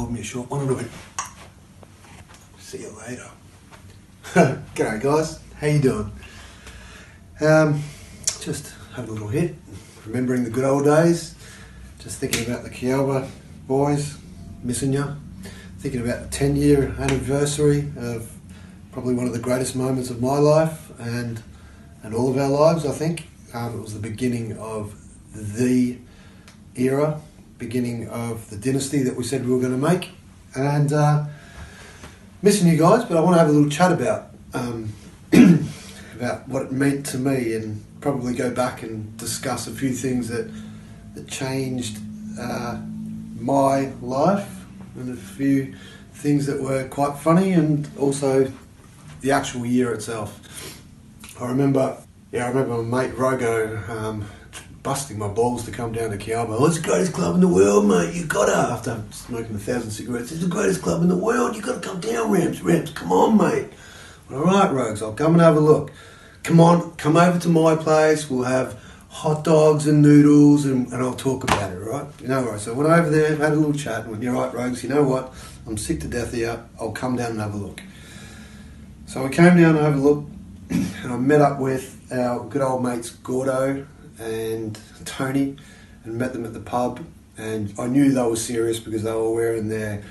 hold me a short one. All right. See you later. G'day guys, how you doing? Just having a little hit, remembering the good old days, just thinking about the Kealba boys, missing you, thinking about the 10-year anniversary of probably one of the greatest moments of my life and all of our lives, I think. It was the beginning of the era, beginning of the dynasty that we said we were going to make, and missing you guys, but I want to have a little chat about about what it meant to me, and probably go back and discuss a few things that changed my life, and a few things that were quite funny, and also the actual year itself. I remember my mate Rogo busting my balls to come down to Kealba. Oh, it's the greatest club in the world, mate. You gotta, after smoking 1,000 cigarettes, it's the greatest club in the world. You gotta come down, Ramps. Come on, mate. All right, Rogues, I'll come and have a look. Come on, come over to my place. We'll have hot dogs and noodles, and I'll talk about it, right? You know, right. So I went over there, had a little chat, and went, you're right, Rogues, you know what? I'm sick to death of you. I'll come down and have a look. So I came down and have a look, and I met up with our good old mates Gordo and Tony, and met them at the pub, and I knew they were serious because they were wearing their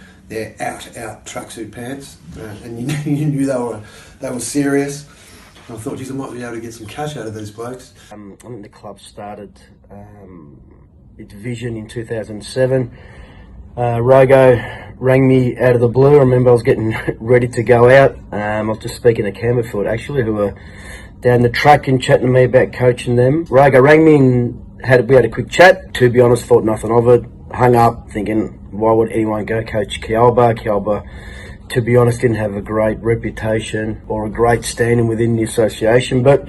out tracksuit pants, and you knew they were serious. And I thought, geez, I might be able to get some cash out of these blokes. I think the club started its vision in 2007. Rogo rang me out of the blue. I remember I was getting ready to go out. I was just speaking to Campbellfield, actually, who were down the track and chatting to me about coaching them. Rogo rang me and we had a quick chat. To be honest, thought nothing of it. Hung up thinking, why would anyone go coach Kealba? Kealba, to be honest, didn't have a great reputation or a great standing within the association. But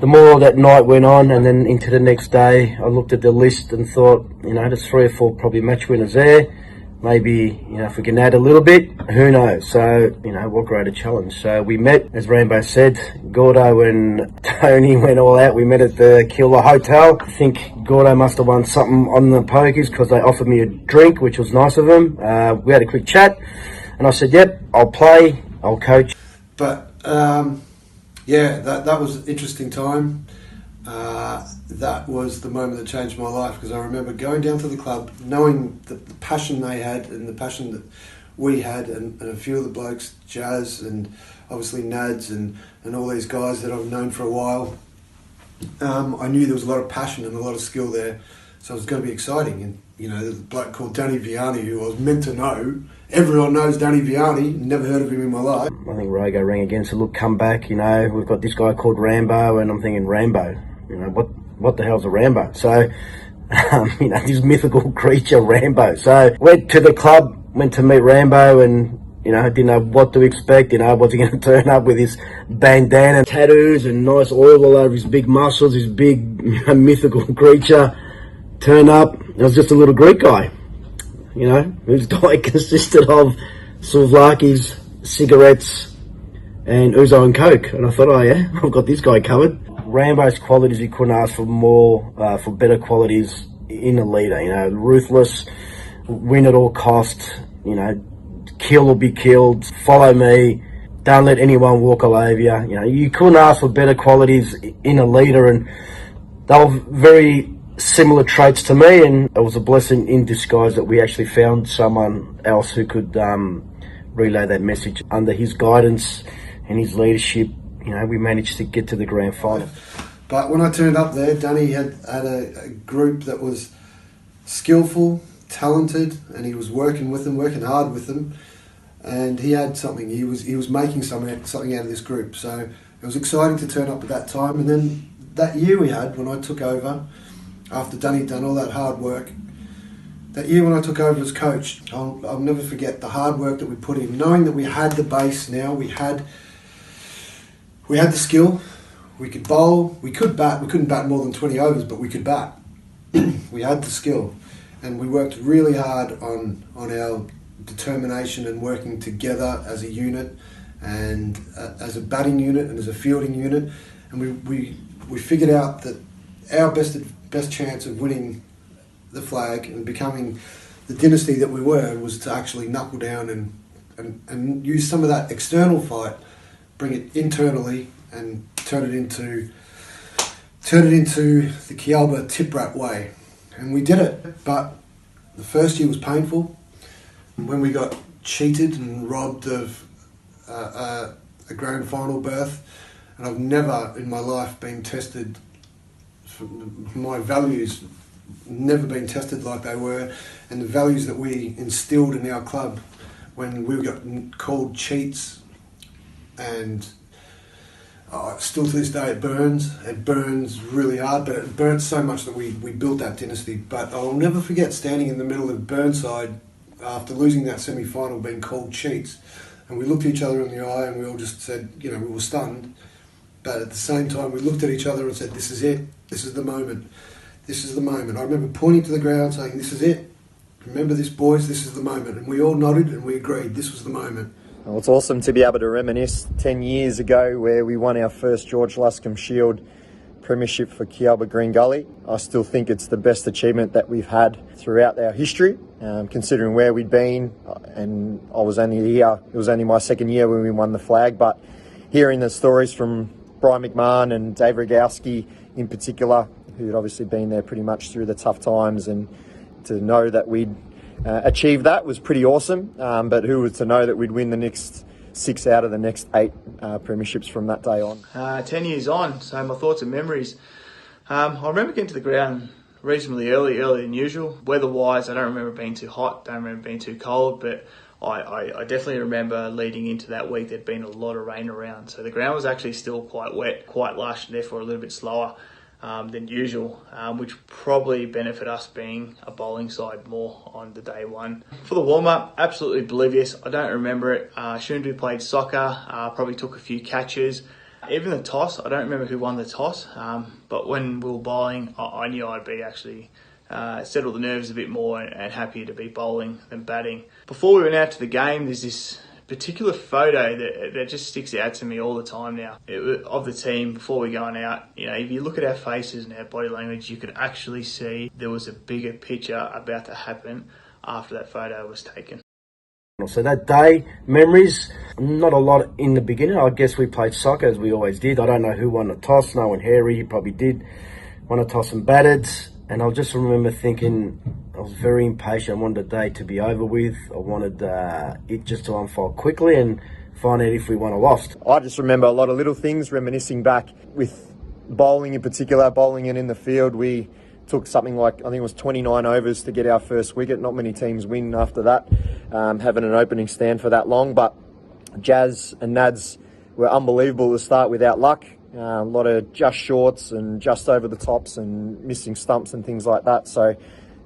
the more that night went on, and then into the next day, I looked at the list and thought, there's 3 or 4 probably match winners there. Maybe, if we can add a little bit, who knows? So, what greater challenge. So we met, as Rambo said, Gordo and Tony went all out. We met at the Kealba Hotel. I think Gordo must have won something on the pokies because they offered me a drink, which was nice of them. We had a quick chat, and I said, yep, I'll play, I'll coach. But, that was an interesting time. That was the moment that changed my life, because I remember going down to the club, knowing the passion they had and the passion that we had, and a few of the blokes, Jazz and obviously Nads and all these guys that I've known for a while. I knew there was a lot of passion and a lot of skill there, so it was going to be exciting. And there's a bloke called Danny Vianney, who I was meant to know. Everyone knows Danny Vianney, never heard of him in my life. I think Rogo rang again, said, look, come back, we've got this guy called Rambo, and I'm thinking, Rambo, what the hell's a Rambo? So, this mythical creature, Rambo. So, went to the club, went to meet Rambo, and, didn't know what to expect. Was he going to turn up with his bandana, tattoos, and nice oil all over his big muscles, his big mythical creature? Turn up, it was just a little Greek guy, whose diet consisted of souvlakis, cigarettes, and ouzo and coke. And I thought, oh yeah, I've got this guy covered. Rambo's qualities, you couldn't ask for more, for better qualities in a leader. Ruthless, win at all costs, kill or be killed, follow me, don't let anyone walk all over you. You couldn't ask for better qualities in a leader, and they were very similar traits to me, and it was a blessing in disguise that we actually found someone else who could relay that message. Under his guidance and his leadership, we managed to get to the grand final. But when I turned up there, Danny had a group that was skillful, talented, and he was working hard with them, and he had something. He was making something out of this group. So it was exciting to turn up at that time. And then that year we had, when I took over, after Danny had done all that hard work, that year when I took over as coach, I'll never forget the hard work that we put in, knowing that we had the base now, we had the skill, we could bowl, we could bat. We couldn't bat more than 20 overs, but we could bat. We had the skill, and we worked really hard on our determination and working together as a unit, and as a batting unit and as a fielding unit, and we figured out that our best chance of winning the flag and becoming the dynasty that we were was to actually knuckle down and use some of that external fight, bring it internally and turn it into the Kealba tip rat way. And we did it, but the first year was painful. When we got cheated and robbed of a grand final berth, and I've never in my life been tested, my values never been tested like they were, and the values that we instilled in our club when we got called cheats, and still to this day it burns really hard, but it burnt so much that we built that dynasty. But I'll never forget standing in the middle of Burnside after losing that semi-final, being called cheats, and we looked at each other in the eye and we all just said, we were stunned, but at the same time we looked at each other and said, this is it, this is the moment. This is the moment. I remember pointing to the ground saying, this is it. Remember this, boys, this is the moment. And we all nodded and we agreed this was the moment. Well, it's awesome to be able to reminisce 10 years ago where we won our first George Luscombe Shield premiership for Kealba Green Gully. I still think it's the best achievement that we've had throughout our history, considering where we'd been. And I was only here, it was only my second year when we won the flag, but hearing the stories from Brian McMahon and Dave Rogowski in particular, who'd obviously been there pretty much through the tough times, and to know that we'd achieved that was pretty awesome. But who was to know that we'd win the next 6 out of the next 8 premierships from that day on. 10 years on, so my thoughts and memories. I remember getting to the ground reasonably earlier than usual. Weather-wise, I don't remember being too hot, don't remember being too cold, but I definitely remember leading into that week there'd been a lot of rain around. So the ground was actually still quite wet, quite lush, and therefore a little bit slower than usual, which probably benefit us being a bowling side more on the day one. For the warm-up, absolutely oblivious. I don't remember it. Shouldn't have played soccer, probably took a few catches. Even the toss, I don't remember who won the toss, but when we were bowling, I knew I'd be actually settle the nerves a bit more and happier to be bowling than batting. Before we went out to the game, there's this particular photo that just sticks out to me all the time now. Of the team before we going out, if you look at our faces and our body language, you could actually see there was a bigger picture about to happen after that photo was taken. So that day, memories, not a lot in the beginning. I guess we played soccer as we always did. I don't know who won the toss. No one, Harry, he probably did. Won a toss and batted. And I just remember thinking, I was very impatient. I wanted the day to be over with. I wanted it just to unfold quickly and find out if we won or lost. I just remember a lot of little things, reminiscing back with bowling in particular, bowling in the field. We took something like, I think it was 29 overs to get our first wicket. Not many teams win after that, having an opening stand for that long. But Jazz and Nads were unbelievable to start without luck. A lot of just shorts and just over the tops and missing stumps and things like that. So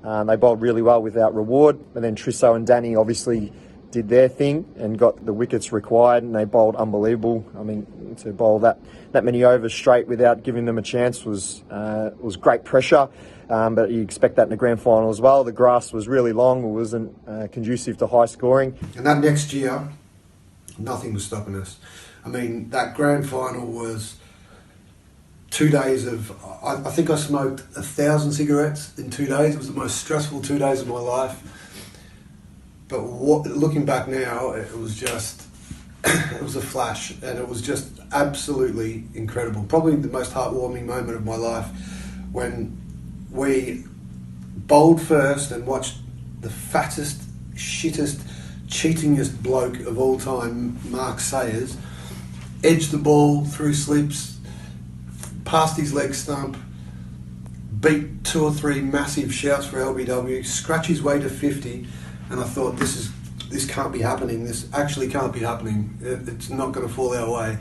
they bowled really well without reward. And then Trisso and Danny obviously did their thing and got the wickets required, and they bowled unbelievable. I mean, to bowl that many overs straight without giving them a chance was great pressure. But you expect that in the grand final as well. The grass was really long. It wasn't conducive to high scoring. And that next year, nothing was stopping us. I mean, that grand final was 2 days of, I think I smoked 1,000 cigarettes in 2 days. It was the most stressful 2 days of my life. But looking back now, it was just, it was a flash, and it was just absolutely incredible. Probably the most heartwarming moment of my life when we bowled first and watched the fattest, shittest, cheatingest bloke of all time, Mark Sayers, edge the ball through slips, past his leg stump, beat 2 or 3 massive shouts for LBW, scratch his way to 50, and I thought, this can't be happening. This actually can't be happening. It's not going to fall our way.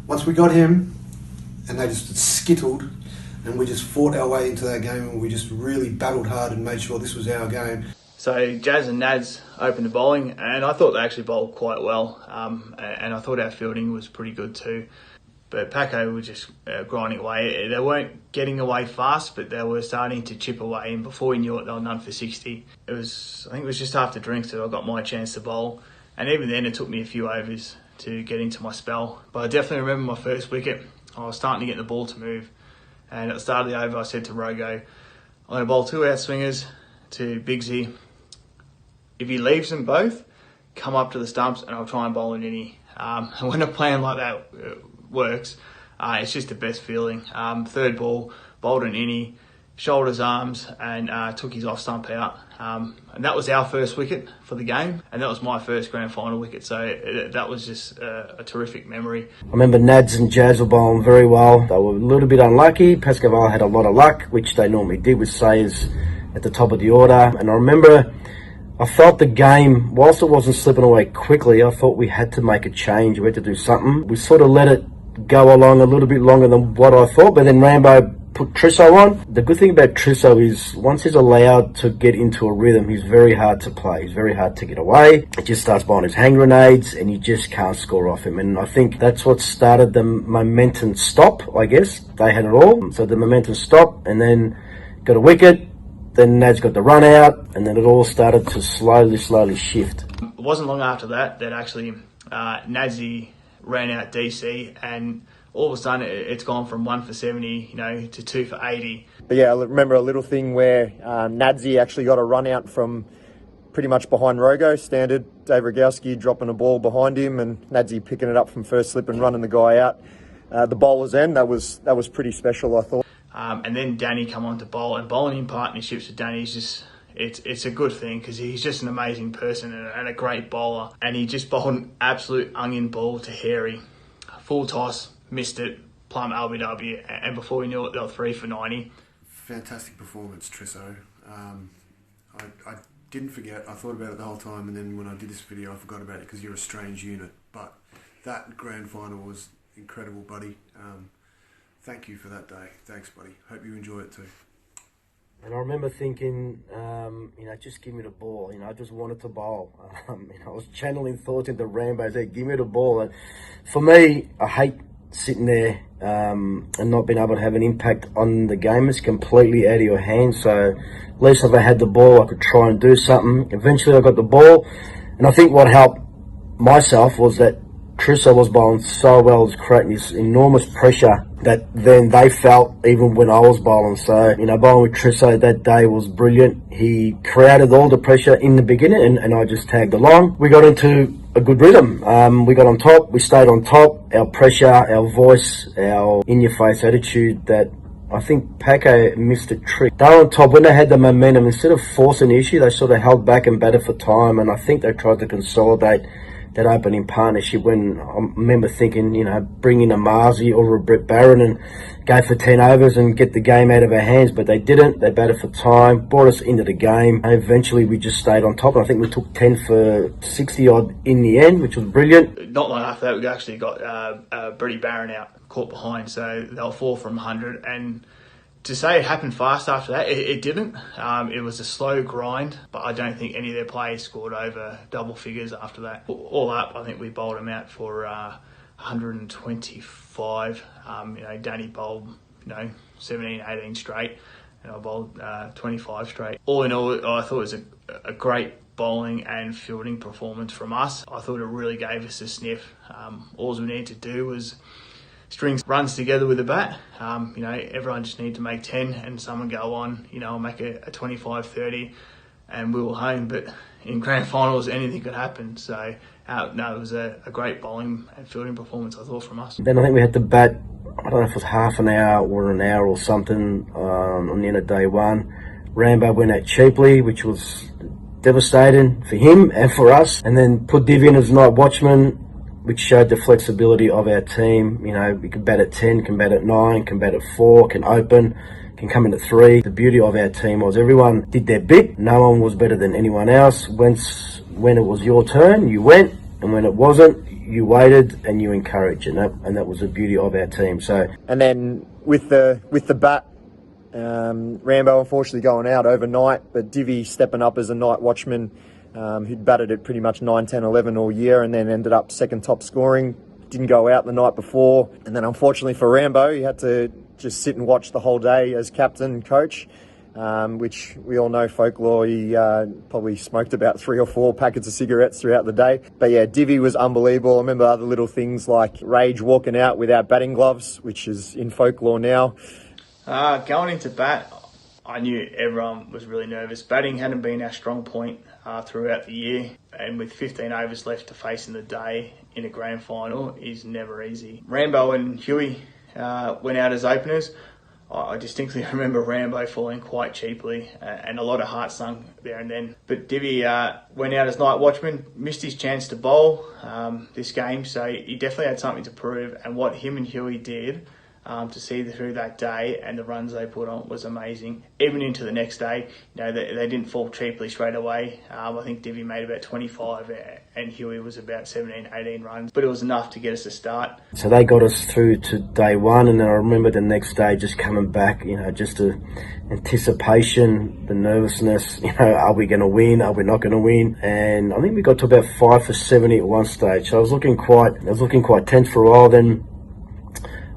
Once we got him, and they just skittled, and we just fought our way into that game, and we just really battled hard and made sure this was our game. So Jazz and Nads opened the bowling, and I thought they actually bowled quite well, and I thought our fielding was pretty good too. But Pascoe were just grinding away. They weren't getting away fast, but they were starting to chip away. And before we knew it, they were none for 60. I think it was just after drinks that I got my chance to bowl. And even then, it took me a few overs to get into my spell. But I definitely remember my first wicket. I was starting to get the ball to move. And at the start of the over, I said to Rogo, I'm going to bowl 2 outswingers to Bigsy. If he leaves them both, come up to the stumps and I'll try and bowl an innie. When a plan like that works, it's just the best feeling. Third ball, bowled an innie, shoulders, arms, and took his off stump out. And that was our first wicket for the game, and that was my first grand final wicket, so that was just a terrific memory. I remember Nads and Jazz were bowling very well. They were a little bit unlucky. Pascoe had a lot of luck, which they normally did with Sayers at the top of the order. And I remember I felt the game, whilst it wasn't slipping away quickly, I thought we had to make a change. We had to do something. We sort of let it go along a little bit longer than what I thought, but then Rambo put Trisso on. The good thing about Trisso is once he's allowed to get into a rhythm, he's very hard to play. He's very hard to get away. He just starts buying his hand grenades and you just can't score off him. And I think that's what started the momentum stop, I guess. They had it all. So the momentum stopped and then got a wicket. Then Nad's got the run out and then it all started to slowly shift. It wasn't long after that actually Nadsy ran out DC, and all of a sudden it's gone from 1 for 70, to 2 for 80. But yeah, I remember a little thing where Nadsy actually got a run out from pretty much behind Rogo, standard. Dave Rogowski dropping a ball behind him and Nadsy picking it up from first slip and running the guy out. The bowler's end, that was pretty special, I thought. And then Danny come on to bowl, and bowling in partnerships with Danny is just, it's a good thing because he's just an amazing person and a great bowler. And he just bowled an absolute onion ball to Harry. Full toss, missed it, plumb LBW, and before we knew it, they were 3 for 90. Fantastic performance, Trisso. I didn't forget, I thought about it the whole time, and then when I did this video I forgot about it because you're a strange unit. But that grand final was incredible, buddy. Thank you for that day. Thanks, buddy. Hope you enjoy it too. And I remember thinking, just give me the ball. I just wanted to bowl. I was channeling thoughts into Rambo. I said, give me the ball. And for me, I hate sitting there and not being able to have an impact on the game. It's completely out of your hands. So at least if I had the ball, I could try and do something. Eventually, I got the ball. And I think what helped myself was that Trisso was bowling so well, was creating this enormous pressure that then they felt even when I was bowling. So, bowling with Trisso that day was brilliant. He created all the pressure in the beginning and I just tagged along. We got into a good rhythm. We got on top, we stayed on top. Our pressure, our voice, our in-your-face attitude that I think Pascoe missed a trick. They were on top when they had the momentum. Instead of forcing the issue, they sort of held back and batted for time. And I think they tried to consolidate that opening partnership when I remember thinking, bring in a Marzi or a Brett Barron and go for 10 overs and get the game out of our hands, but they didn't. They batted for time, brought us into the game, and eventually we just stayed on top. And I think we took 10 for 60 odd in the end, which was brilliant. Not long after that, we actually got Brett Barron out, caught behind, so they were 4 from 100. And to say it happened fast after that, it didn't. It was a slow grind, but I don't think any of their players scored over double figures after that. All up, I think we bowled them out for 125. Danny bowled, 17, 18 straight, and I bowled 25 straight. All in all, I thought it was a great bowling and fielding performance from us. I thought it really gave us a sniff. All we needed to do was string runs together with the bat. Everyone just needed to make 10 and someone go on, make a 25-30 and we were home. But in grand finals, anything could happen. So, it was a great bowling and fielding performance, I thought, from us. Then I think we had to bat, I don't know if it was half an hour or an hour or something on the end of day one. Rambo went out cheaply, which was devastating for him and for us. And then put Div in as night watchman, which showed the flexibility of our team. We can bat at 10, can bat at 9, can bat at 4, can open, can come in at 3. The beauty of our team was everyone did their bit. No one was better than anyone else. When it was your turn, you went, and when it wasn't, you waited and you encouraged, and that was the beauty of our team. So, and then with the bat, Rambo unfortunately going out overnight, but Divvy stepping up as a night watchman. Who'd batted at pretty much 9, 10, 11 all year and then ended up second top scoring. Didn't go out the night before. And then unfortunately for Rambo, he had to just sit and watch the whole day as captain and coach, which we all know folklore. He probably smoked about 3 or 4 packets of cigarettes throughout the day. But yeah, Divvy was unbelievable. I remember other little things like Rage walking out without batting gloves, which is in folklore now. Going into bat, I knew everyone was really nervous. Batting hadn't been our strong point throughout the year, and with 15 overs left to face in the day in a grand final is never easy. Rambo and Huey went out as openers. I distinctly remember Rambo falling quite cheaply and a lot of heart sunk there and then. But Divvy went out as night watchman, missed his chance to bowl this game, so he definitely had something to prove. And what him and Huey did to see through that day and the runs they put on was amazing. Even into the next day, they didn't fall cheaply straight away. I think Divvy made about 25 and Huey was about 17, 18 runs, but it was enough to get us a start. So they got us through to day one, and then I remember the next day just coming back, just the anticipation, the nervousness, are we going to win? Are we not going to win? And I think we got to about 5 for 70 at one stage. So I was looking quite tense for a while. Then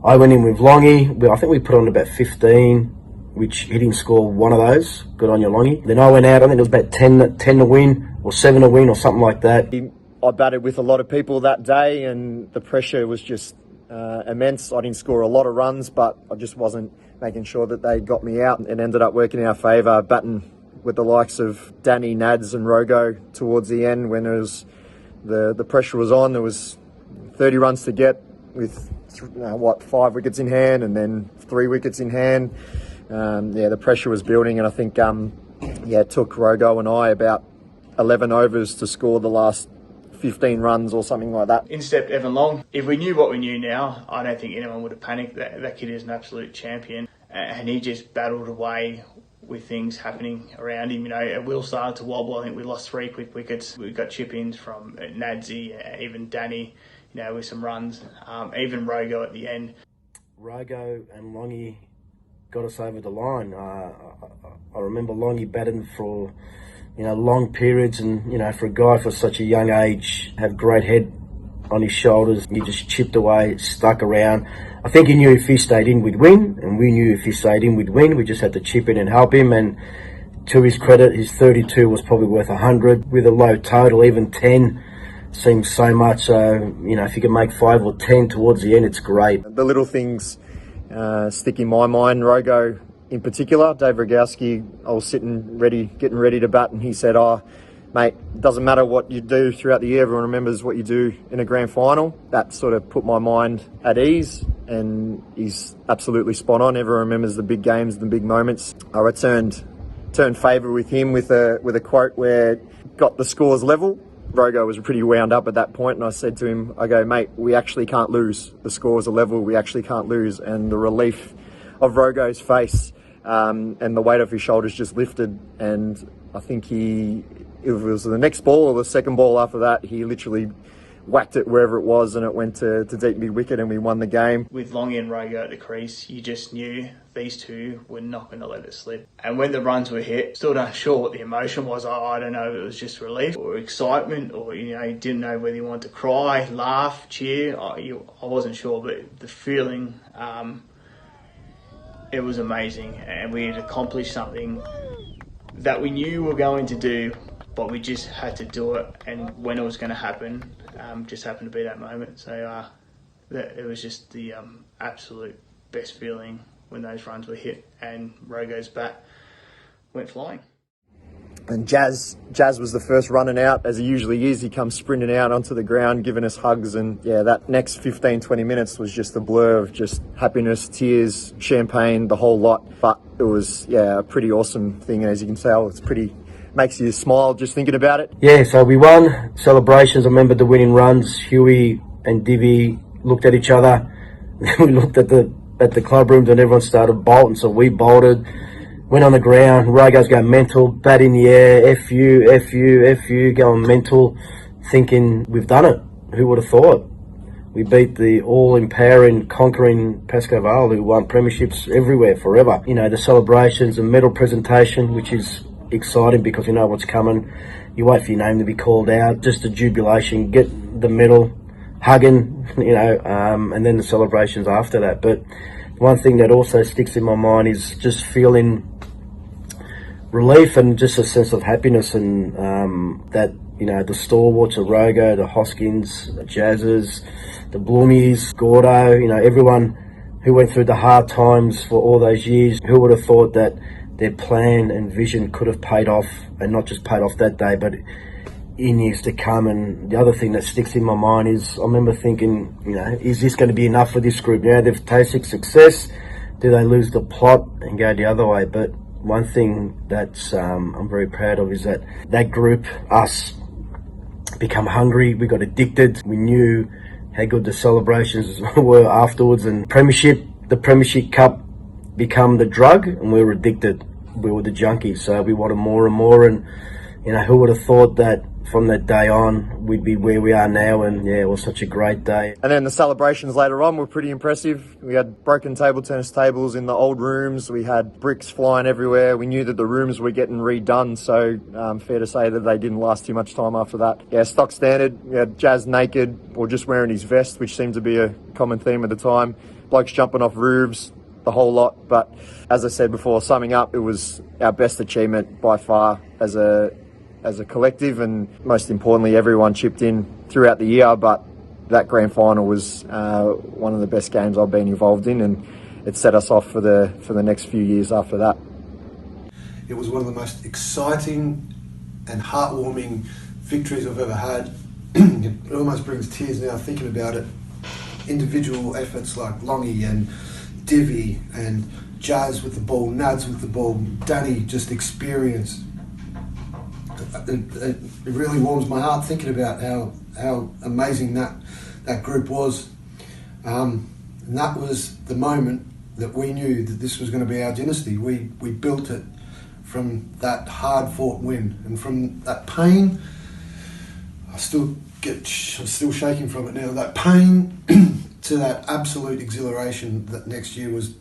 I went in with Longy. I think we put on about 15, which he didn't score one of those. Good on you, Longy. Then I went out. I think it was about 10 to win or 7 to win or something like that. I batted with a lot of people that day, and the pressure was just immense. I didn't score a lot of runs, but I just wasn't making sure that they got me out. It ended up working in our favour, batting with the likes of Danny, Nads and Rogo towards the end when the pressure was on. There was 30 runs to get with 5 wickets in hand and then 3 wickets in hand. The pressure was building, and I think it took Rogo and I about 11 overs to score the last 15 runs or something like that. In stepped Evan Long. If we knew what we knew now, I don't think anyone would have panicked. That kid is an absolute champion, and he just battled away with things happening around him. Will started to wobble. I think we lost 3 quick wickets. We got chip-ins from Nadsy, even Danny, with some runs, even Rogo at the end. Rogo and Longy got us over the line. I remember Longy batting for long periods, and for a guy for such a young age, have great head on his shoulders. He just chipped away, stuck around. I think he knew if he stayed in we'd win, and we knew if he stayed in we'd win. We just had to chip in and help him, and to his credit, his 32 was probably worth 100 with a low total. Even 10 seems so much. So if you can make 5 or 10 towards the end, it's great. The little things stick in my mind. Rogo in particular, Dave Rogowski, I was getting ready to bat, and he said, mate, it doesn't matter what you do throughout the year, everyone remembers what you do in a grand final. That sort of put my mind at ease, and he's absolutely spot on. Everyone remembers the big games, the big moments. I turned favour with him with a quote where got the scores level. Rogo was pretty wound up at that point, and I said to him, mate, we actually can't lose. The scores are level, we actually can't lose. And the relief of Rogo's face and the weight of his shoulders just lifted, and I think if it was the next ball or the second ball after that, he literally whacked it wherever it was, and it went to deep mid-wicket, and we won the game. With Longy and Rogo at the crease, you just knew these two were not going to let it slip. And when the runs were hit, still not sure what the emotion was. I don't know if it was just relief or excitement, or you didn't know whether you wanted to cry, laugh, cheer. I wasn't sure, but the feeling, it was amazing, and we had accomplished something that we knew we were going to do, but we just had to do it, and when it was going to happen, just happened to be that moment. So it was just the absolute best feeling when those runs were hit and Rogo's bat went flying. And Jazz was the first running out, as he usually is. He comes sprinting out onto the ground, giving us hugs. And that next 15, 20 minutes was just a blur of just happiness, tears, champagne, the whole lot. But it was, a pretty awesome thing. And as you can tell, makes you smile just thinking about it. Yeah, so we won. Celebrations, I remember the winning runs. Huey and Divvy looked at each other. We looked at the club rooms, and everyone started bolting. So we bolted. Went on the ground, Rogo's going mental, bat in the air, F you, going mental, thinking we've done it. Who would have thought? We beat the all-empowering, conquering Pascoe Vale, who won premierships everywhere, forever. The celebrations, the medal presentation, which is exciting because you know what's coming. You wait for your name to be called out, just the jubilation, get the medal, hugging, and then the celebrations after that. But one thing that also sticks in my mind is just feeling relief and just a sense of happiness, and that the stalwarts of Rogo, the Hoskins, the Jazzers, the Bloomies, Gordo, everyone who went through the hard times for all those years. Who would have thought that their plan and vision could have paid off, and not just paid off that day, but in years to come. And the other thing that sticks in my mind is I remember thinking, is this going to be enough for this group? They've tasted success. Do they lose the plot and go the other way? But one thing that's I'm very proud of is that group, us, become hungry. We got addicted. We knew how good the celebrations were afterwards, and the Premiership Cup become the drug, and we were addicted. We were the junkies, so we wanted more and more. And who would have thought that from that day on we'd be where we are now? And yeah, it was such a great day. And then the celebrations later on were pretty impressive. We had broken table tennis tables in the old rooms. We had bricks flying everywhere. We knew that the rooms were getting redone, so fair to say that they didn't last too much time after that. Yeah, stock standard. We had Jazz naked or just wearing his vest, which seemed to be a common theme at the time. Blokes jumping off roofs, the whole lot. But as I said before, summing up, it was our best achievement by far as a collective, and most importantly, everyone chipped in throughout the year. But that grand final was one of the best games I've been involved in, and it set us off for the next few years after that. It was one of the most exciting and heartwarming victories I've ever had. It almost brings tears now thinking about it. Individual efforts like Longy and Divvy and Jazz with the ball, Nads with the ball, Danny just experience. It really warms my heart thinking about how amazing that group was. And that was the moment that we knew that this was going to be our dynasty. We built it from that hard-fought win, and from that pain, I'm still shaking from it now. That pain to that absolute exhilaration that next year was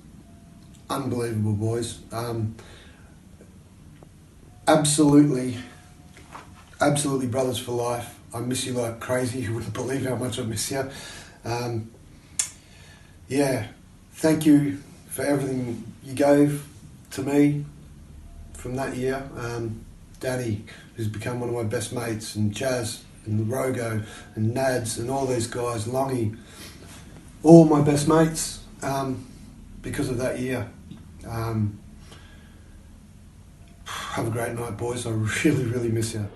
unbelievable, boys. Absolutely brothers for life. I miss you like crazy. You wouldn't believe how much I miss you. Thank you for everything you gave to me from that year. Danny, who's become one of my best mates, and Jazz and Rogo and Nads and all these guys, Longy, all my best mates, because of that year. Have a great night, boys. I really, really miss you.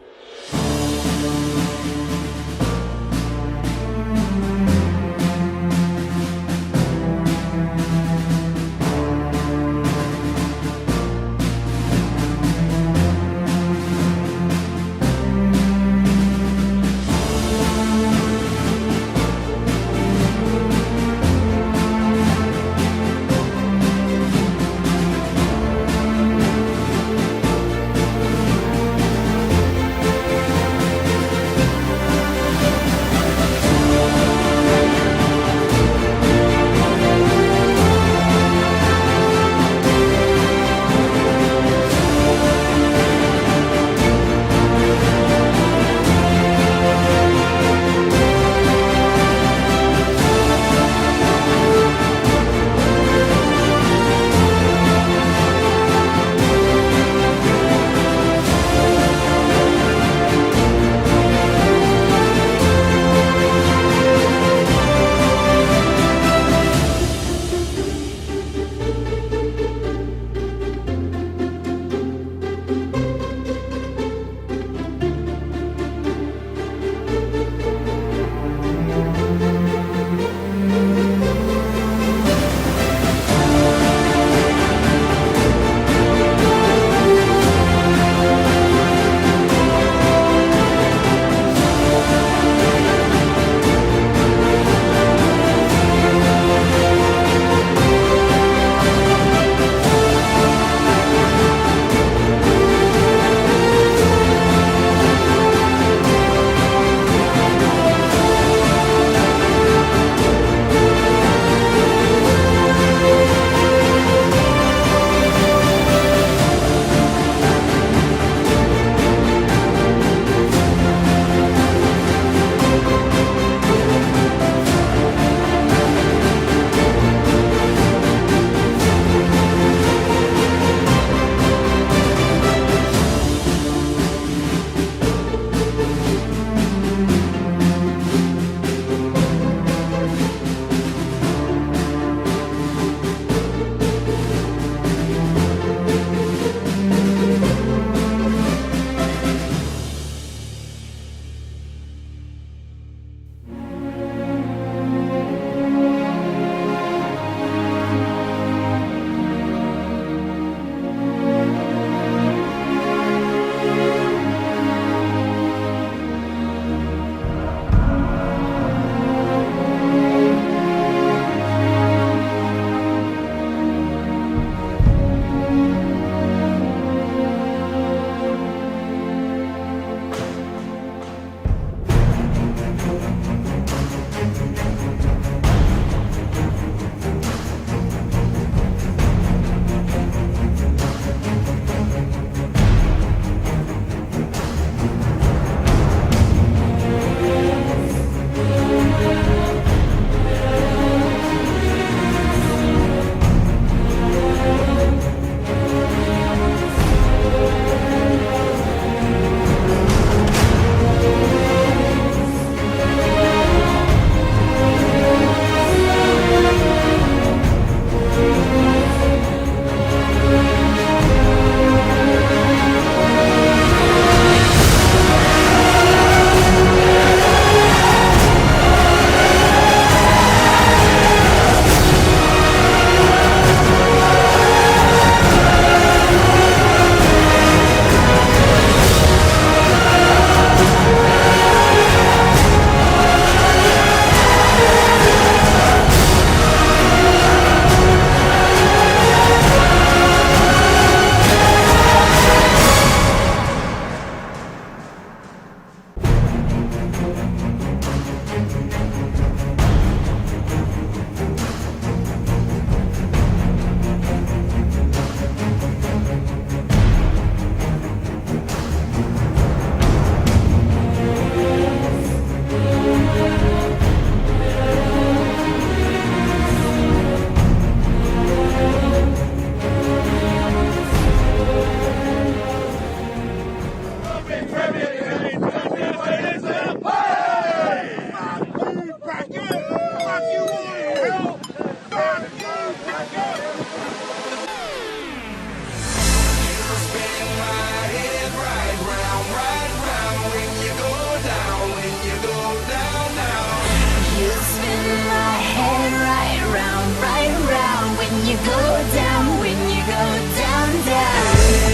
you go down, when you go down, down.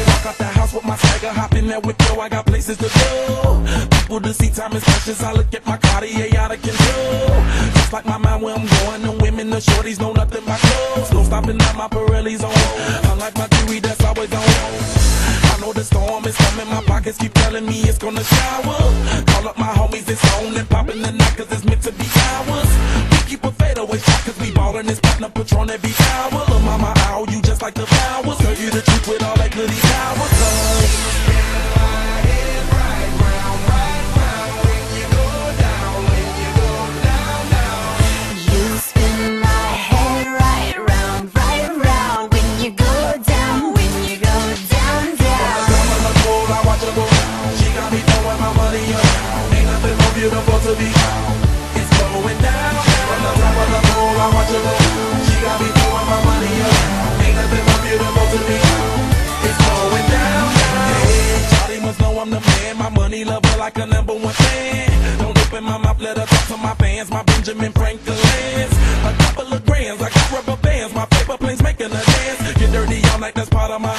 Walk out the house with my swagger, hop in there with yo, I got places to go. People to see, time is precious, I look at my Cartier out of control. Just like my mind where I'm going, the women, the shorties know nothing but clothes. No stopping at my Pirelli's on, unlike my jewelry that's always on. I know the storm is coming, my pockets keep telling me it's gonna shower. Call up my homies, it's on and popping the night cause it's meant to be ours. We keep a fadeaway shot cause we ballin' this platinum Patron every hour. Lil' mama, ow, you just like the flowers. Girl, you the truth with all that goody power. You spin my head right round, when you go down, when you go down, down. I watch her go. She got me throwing my money up. Ain't nothing more beautiful to be. It's going down. From the top of the pole, I watch her go. She got me throwing my money up. Ain't nothing more beautiful to be. It's going down. Hey, Charlie must know I'm the man. My money lover like a #1 fan. Don't open my mouth, let her talk to my fans. My Benjamin Franklin's. A couple of grands, I got rubber bands. My paper planes making a dance. Get dirty all night, that's part of my.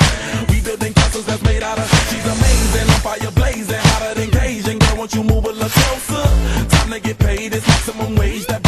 We building castles that's made out of. She's amazing, on fire blazing, hotter than Cajun. Girl, won't you move a little closer? Time to get paid, it's maximum wage. That